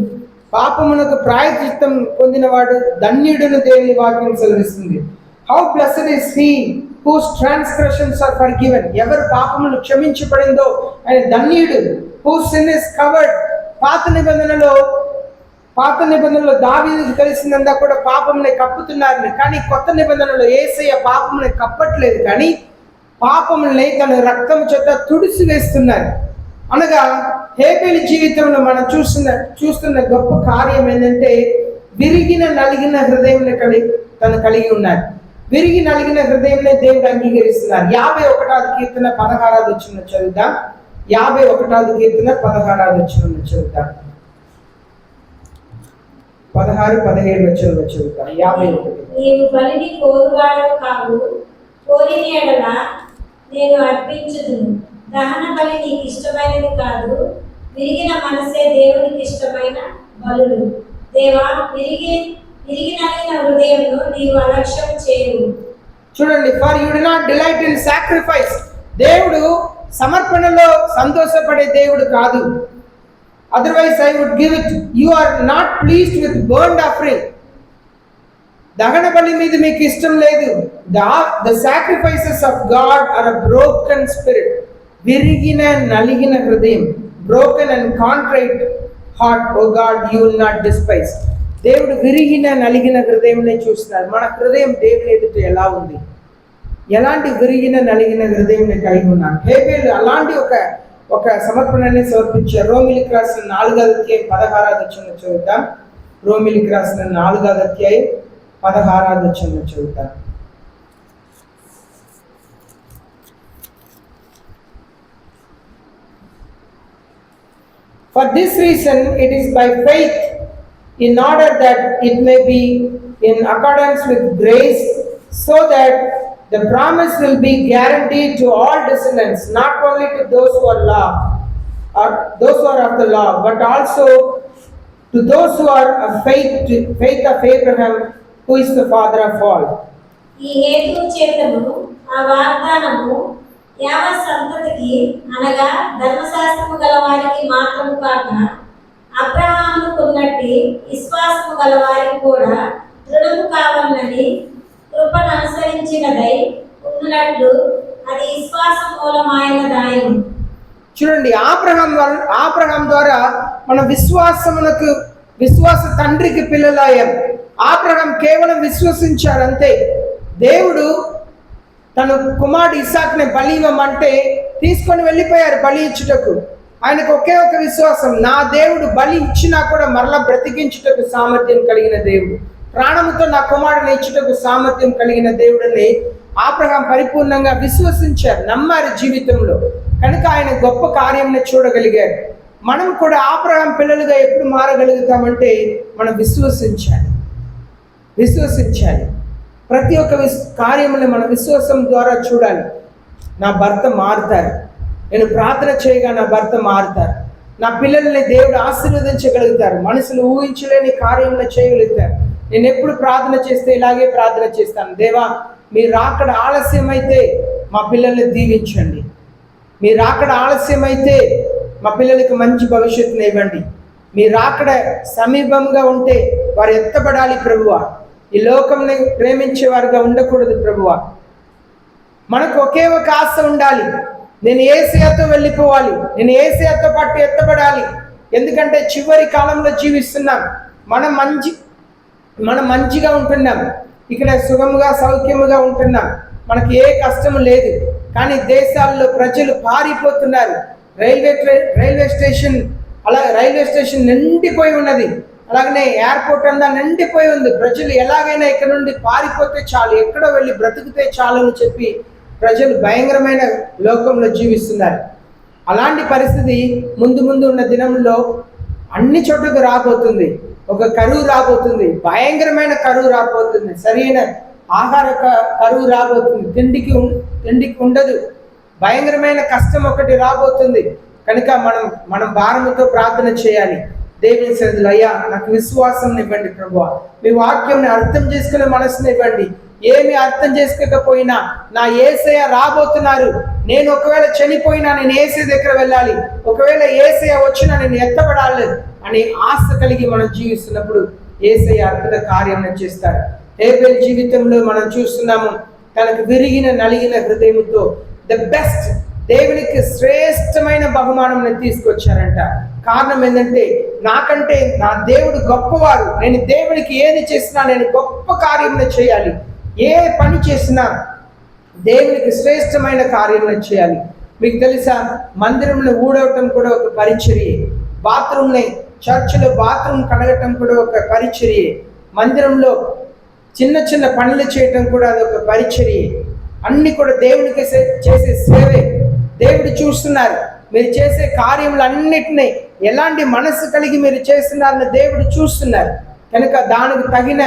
పాపమునకు ప్రాయశ్చిత్తం పొందినవాడు ధన్యుడును దేవుని వాక్యం సెలవిస్తుంది. How blessed is he whose transgressions are forgiven. ఎవరు పాపములు క్షమించబడిందో ఆయన ధన్యుడు. Whose sin is covered. పాత నిబంధనలో దావీదుకు తెలిసిందంతా కూడా పాపముని కప్పుతున్నారు, కానీ కొత్త నిబంధనలో యేసయ్య పాపముని కప్పట్లేదు, కానీ పాపముల్ని తన రక్తం చేత తుడిసి వేస్తున్నారు. అనగా హేబెలు జీవితంలో మనం చూస్తున్న గొప్ప కార్యం ఏంటంటే, విరిగిన నలిగిన హృదయం తను కలిగి ఉన్నారు. విరిగి నలిగిన హృదయంలో దేవుడు అంగీకరిస్తున్నారు. 51వ కీర్తన 16వ వచనం చదువుదాం. 51వ కీర్తన 16వ వచనం చదువుదాం. 16, 17 వచనం చదువుతాం. 51. నీవు బలిని కోరువాడవు కావు, కోరిన ఎడల నేను అర్పించుదును. దహన బలి నీకు ఇష్టమైనది కాదు, విరిగిన మనసే దేవునికి ఇష్టమైన బలులు. దేవా, విరిగిన హృదయంలో నీవు అలక్ష్యం చేయవు. చూడండి, for you do not delight in sacrifice. దేవుడు సమర్పణలో సంతోషపడే దేవుడు కాదు. Otherwise I would give it. You are not pleased with burnt offering. దహన బలి మీద మీకు ఇష్టం లేదు. The sacrifices of God are a broken spirit. విరిగిన నలిగిన హృదయం, broken and contrite heart, O God you will not despise. దేవుడు విరిగిన నలిగిన హృదయంనే చూస్తున్నారు. మన హృదయం దేవుని ఎదుట ఎలా ఉంది, ఎలాంటి విరిగిన నలిగిన హృదయం కలిగి ఉన్నాను. హేబెలు అలాంటి ఒక సమర్పణని సమర్పించారు. రోమిలికి రాసిన 4వ అధ్యాయం 16వ వచనం చదువుతాం. రోమిలికి రాసిన 4వ అధ్యాయం 16వ వచనం చదువుతాం. For this reason it is by faith, in order that it may be in accordance with grace, so that the promise will be guaranteed to all descendants, not only to those who are of the law, but also to those who are of faith of Abraham, who is the father of all. ఈ హేతు చేతను ఆ వాగ్దానము యావత్ సంతతికి, అనగా ధర్మశాస్త్రము గల వారికి మాత్రము కాక అబ్రహాముకున్నట్టి విశ్వాసము గల వారికి కూడా దృఢము కావాలని కృపను అనుసరించినదై ఉన్నట్లు అది విశ్వాస మూలమైన దాయము. చూడండి, ఆబ్రహాం ద్వారా మన విశ్వాస తండ్రికి పిల్లలయ్యాం. ఆబ్రహాం కేవలం విశ్వసించారు అంతే. దేవుడు తన కుమారుడు ఇస్సాకుని బలి ఇవ్వమంటే తీసుకొని వెళ్ళిపోయారు బలి ఇచ్చుటకు. ఆయనకు ఒకే ఒక విశ్వాసం, నా దేవుడు బలి ఇచ్చినా కూడా మరలా బ్రతికించుటకు సామర్థ్యం కలిగిన దేవుడు, ప్రాణముతో నా కుమారుని ఇచ్చుటకు సామర్థ్యం కలిగిన దేవుడిని ఆబ్రహాం పరిపూర్ణంగా విశ్వసించారు, నమ్మారు జీవితంలో. కనుక ఆయన గొప్ప కార్యంని చూడగలిగారు. మనం కూడా ఆబ్రహాం పిల్లలుగా ఎప్పుడు మారగలుగుతామంటే మనం విశ్వసించాలి. ప్రతి ఒక్క కార్యముని మన విశ్వాసం ద్వారా చూడాలి. నా భర్త మారుతారు, నేను ప్రార్థన చేయగా నా భర్త మారుతారు, నా పిల్లల్ని దేవుడు ఆశీర్వదించగలుగుతారు, మనుషులు ఊహించలేని కార్యములు చేయగలుగుతారు. నేను ఎప్పుడు ప్రార్థన చేస్తే ఇలాగే ప్రార్థన చేస్తాను, దేవా మీరు రాకడ ఆలస్యమైతే మా పిల్లల్ని దీవించండి, మీరు రాకడ ఆలస్యమైతే మా పిల్లలకి మంచి భవిష్యత్తుని ఇవ్వండి, మీరు రాకడ సమీపంగా ఉంటే వారు ఎత్తబడాలి ప్రభువా, ఈ లోకంని ప్రేమించే వారుగా ఉండకూడదు ప్రభువా. మనకు ఒకే ఒక ఆశ ఉండాలి, నేను యేసయ్యతో వెళ్ళిపోవాలి, నేను యేసయ్యతో పాటు ఎత్తబడాలి. ఎందుకంటే చివరి కాలంలో జీవిస్తున్నాం. మనం మంచిగా ఉంటున్నాం, ఇక్కడ సుఖముగా సౌఖ్యముగా ఉంటున్నాం, మనకి ఏ కష్టము లేదు. కానీ దేశాల్లో ప్రజలు పారిపోతున్నారు. రైల్వే స్టేషన్ నిండిపోయి ఉన్నది, అలాగనే ఎయిర్పోర్ట్ అంతా నిండిపోయి ఉంది. ప్రజలు ఎలాగైనా ఇక్కడ నుండి పారిపోతే చాలు, ఎక్కడో వెళ్ళి బ్రతికితే చాలు అని చెప్పి ప్రజలు భయంకరమైన లోకంలో జీవిస్తున్నారు. అలాంటి పరిస్థితి ముందు ఉన్న దినంలో అన్ని చోట్లకు రాబోతుంది. ఒక కరువు రాబోతుంది, భయంకరమైన కరువు రాబోతుంది, సరైన ఆహార కరువు రాబోతుంది, తిండికి ఉండదు, భయంకరమైన కష్టం ఒకటి రాబోతుంది. కనుక మనం భారముతో ప్రార్థన చేయాలి. దేవుని సన్నిధిలో, అయ్యా నాకు విశ్వాసం ఇవ్వండి ప్రభువా, మీ వాక్యంని అర్థం చేసుకునే మనసుని ఇవ్వండి. ఏమి అర్థం చేసుకోకపోయినా నా యేసయ్య రాబోతున్నారు, నేను ఒకవేళ చనిపోయినా నేను యేసయ్య దగ్గర వెళ్ళాలి, ఒకవేళ యేసయ్య వచ్చినా నేను ఎత్తబడాలి అనే ఆశ కలిగి మనం జీవిస్తున్నప్పుడు యేసయ్య అద్భుత కార్యం చేస్తారు. హేబెల్ జీవితంలో మనం చూస్తున్నాము, తనకు విరిగిన నలిగిన హృదయంతో ద బెస్ట్, దేవునికి శ్రేష్టమైన బహుమానం తీసుకొచ్చారంట. కారణం ఏంటంటే, నాకంటే నా దేవుడు గొప్పవారు, నేను దేవునికి ఏది చేసినా నేను గొప్ప కార్యం చేయాలి, ఏ పని చేసినా దేవునికి శ్రేష్టమైన కార్యం చేయాలి. మీకు తెలుసా, మందిరంలో ఊడవటం కూడా ఒక పరిచర్యే, బాత్రూమ్ని చర్చిలో బాత్రూమ్ కడగటం కూడా ఒక పరిచర్యే, మందిరంలో చిన్న చిన్న పనులు చేయటం కూడా అదొక పరిచర్యే. అన్ని కూడా దేవునికి చేసే సేవే. దేవుడు చూస్తున్నారు మీరు చేసే కార్యములన్నిటినీ, ఎలాంటి మనసు కలిగి మీరు చేస్తున్నారని దేవుడు చూస్తున్నారు. కనుక దానికి తగిన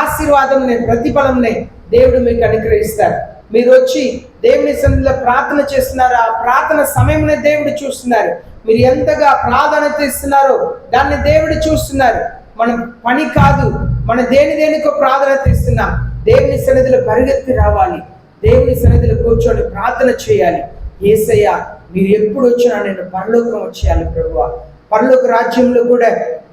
ఆశీర్వాదంని, ప్రతిఫలంని దేవుడు మీకు అనుగ్రహిస్తారు. మీరు వచ్చి దేవుని సన్నిధిలో ప్రార్థన చేస్తున్నారు, ఆ ప్రార్థన సమయంలో దేవుడు చూస్తున్నారు. మీరు ఎంతగా ప్రాధాన్యత ఇస్తున్నారో దాన్ని దేవుడు చూస్తున్నారు. మనం పని కాదు, మనం దేనికో ప్రాధాన్యత ఇస్తున్నాం. దేవుని సన్నిధిలో పరిగెత్తి రావాలి, దేవుని సన్నిధిలో కూర్చొని ప్రార్థన చేయాలి. యేసయ్య మీరు ఎప్పుడు వచ్చినా నేను పరలోకం వచ్చేయాలి ప్రభువా. పరలోక రాజ్యంలో కూడా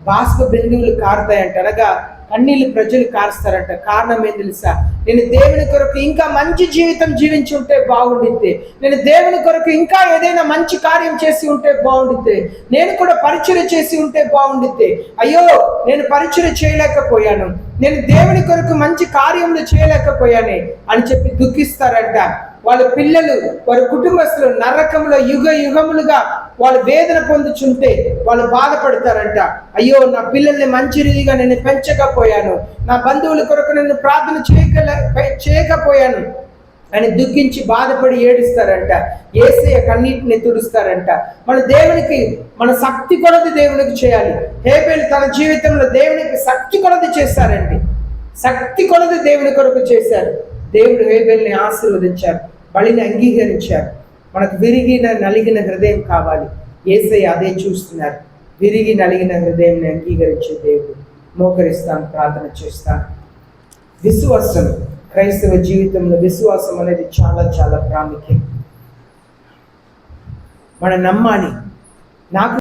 బాష్ప బిందువులు కారుతాయంట, అనగా కన్నీళ్ళు ప్రజలు కారుస్తారంట. కారణం ఏం తెలుసా, నేను దేవుని కొరకు ఇంకా మంచి జీవితం జీవించి ఉంటే బాగుండిద్ది, నేను దేవుని కొరకు ఇంకా ఏదైనా మంచి కార్యం చేసి ఉంటే బాగుండిద్ది, నేను కూడా పరిచర్య చేసి ఉంటే బాగుండిద్ది, అయ్యో నేను పరిచర్య చేయలేకపోయాను, నేను దేవుని కొరకు మంచి కార్యములు చేయలేకపోయానే అని చెప్పి దుఃఖిస్తారంట. వాళ్ళ పిల్లలు, వారి కుటుంబస్తులు నరకంలో యుగములుగా వాళ్ళు వేదన పొందుచుంటే వాళ్ళు బాధపడతారంట. అయ్యో నా పిల్లల్ని మంచి రీతిగా నేను పెంచకపోయాను, నా బంధువుల కొరకు నేను ప్రార్థన చేయకపోయాను అని దుఃఖించి బాధపడి ఏడుస్తారంట. యేసయ్య కన్నీటిని తుడుస్తారంట. మన దేవునికి మన శక్తి కొలది దేవునికి చేయాలి. హేబెల్ తన జీవితంలో దేవునికి శక్తి కొలది చేశారండి, శక్తి కొలది దేవుని కొరకు చేశారు. దేవుడు హేబెల్ని ఆశీర్వదించారు, బలిని అంగీకరించారు. మనకు విరిగిన నలిగిన హృదయం కావాలి, యేసయ్య అదే చూస్తున్నారు. విరిగి నలిగిన హృదయాన్ని అంగీకరించే దేవుడు. మోకరిస్తాం, ప్రార్థన చేస్తాం. విశ్వాసం, క్రైస్తవ జీవితంలో విశ్వాసం అనేది చాలా చాలా ప్రాముఖ్యం. మనం నమ్మాలి. నాకు